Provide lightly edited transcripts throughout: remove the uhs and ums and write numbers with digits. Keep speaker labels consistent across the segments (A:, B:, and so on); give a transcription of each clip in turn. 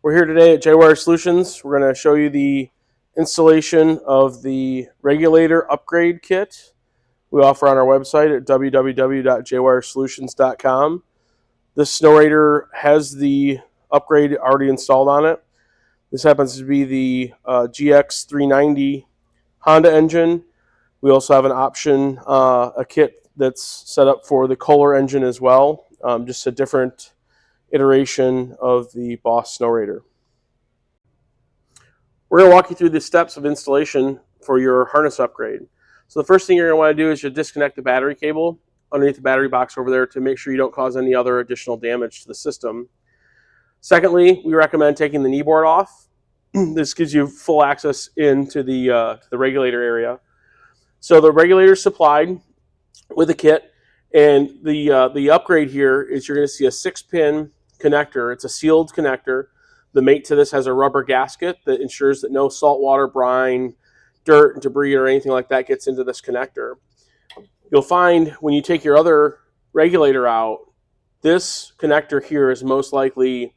A: We're here today at Jaguar Solutions. We're going to show you the installation of the Regulator upgrade kit we offer on our website at www.jaguarsolutions.com. This SnowRator has the upgrade already installed on it. This happens to be the GX390 Honda engine. We also have an option, a kit that's set up for the Kohler engine as well, just a different iteration of the Boss SnowRator. We're going to walk you through the steps of installation for your harness upgrade. So the first thing you're going to want to do is you disconnect the battery cable underneath the battery box over there to make sure you don't cause any other additional damage to the system. Secondly, we recommend taking the knee board off. This gives you full access into the regulator area. So the regulator is supplied with a kit, and the upgrade here is you're going to see a 6-pin connector. It's a sealed connector. The mate to this has a rubber gasket that ensures that no salt water, brine, dirt, debris, or anything like that gets into this connector. You'll find when you take your other regulator out, this connector here is most likely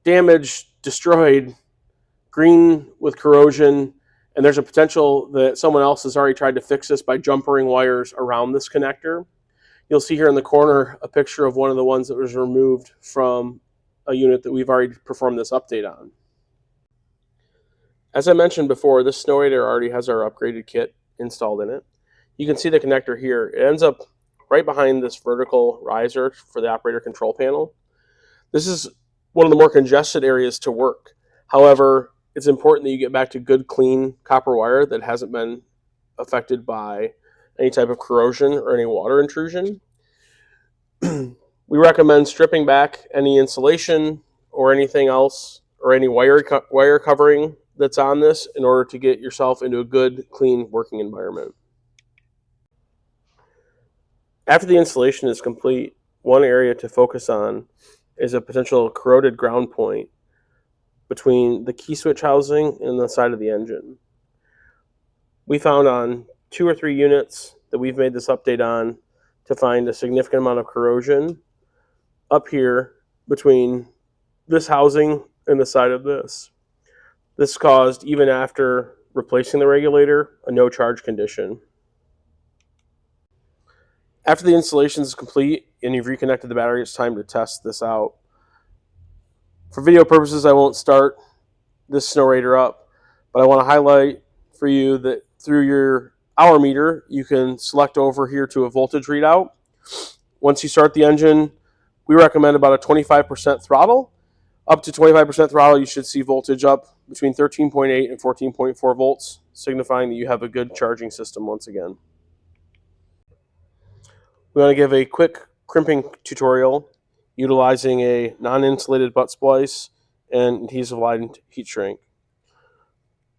A: damaged, destroyed, green with corrosion, and there's a potential that someone else has already tried to fix this by jumpering wires around this connector. You'll see here in the corner a picture of one of the ones that was removed from a unit that we've already performed this update on. As I mentioned before, this SnowRator already has our upgraded kit installed in it. You can see the connector here. It ends up right behind this vertical riser for the operator control panel. This is one of the more congested areas to work. However, it's important that you get back to good, clean copper wire that hasn't been affected by any type of corrosion or any water intrusion. We recommend stripping back any insulation or anything else or any wire covering that's on this in order to get yourself into a good, clean working environment. After the installation is complete, one area to focus on is a potential corroded ground point between the key switch housing and the side of the engine. We found on 2 or 3 units that we've made this update on to find a significant amount of corrosion up here between this housing and the side of this. This caused, even after replacing the regulator, a no charge condition. After the installation is complete and you've reconnected the battery, it's time to test this out. For video purposes, I won't start this SnowRator up, but I want to highlight for you that through your hour meter, you can select over here to a voltage readout. Once you start the engine, we recommend about a 25% throttle. Up to 25% throttle, you should see voltage up between 13.8 and 14.4 volts, signifying that you have a good charging system once again. We want to give a quick crimping tutorial utilizing a non-insulated butt splice and adhesive-lined heat shrink.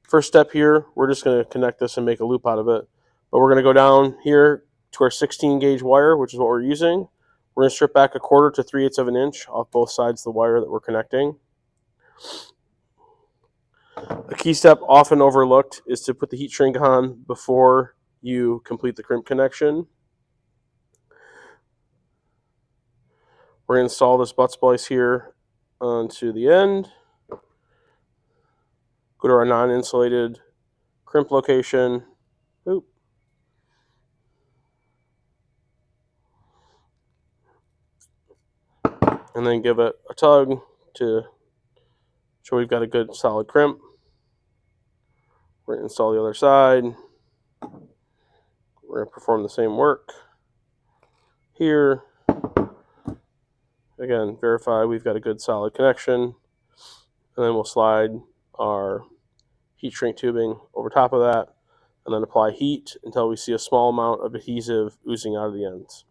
A: First step here, we're just going to connect this and make a loop out of it. But we're going to go down here to our 16-gauge wire, which is what we're using. We're going to strip back 1/4 to 3/8 of an inch off both sides of the wire that we're connecting. A key step often overlooked is to put the heat shrink on before you complete the crimp connection. We're going to install this butt splice here onto the end. Go to our non-insulated crimp location. Oop. And then give it a tug to show we've got a good solid crimp. We're going to install the other side. We're going to perform the same work here. Again, verify we've got a good solid connection. And then we'll slide our heat shrink tubing over top of that and then apply heat until we see a small amount of adhesive oozing out of the ends.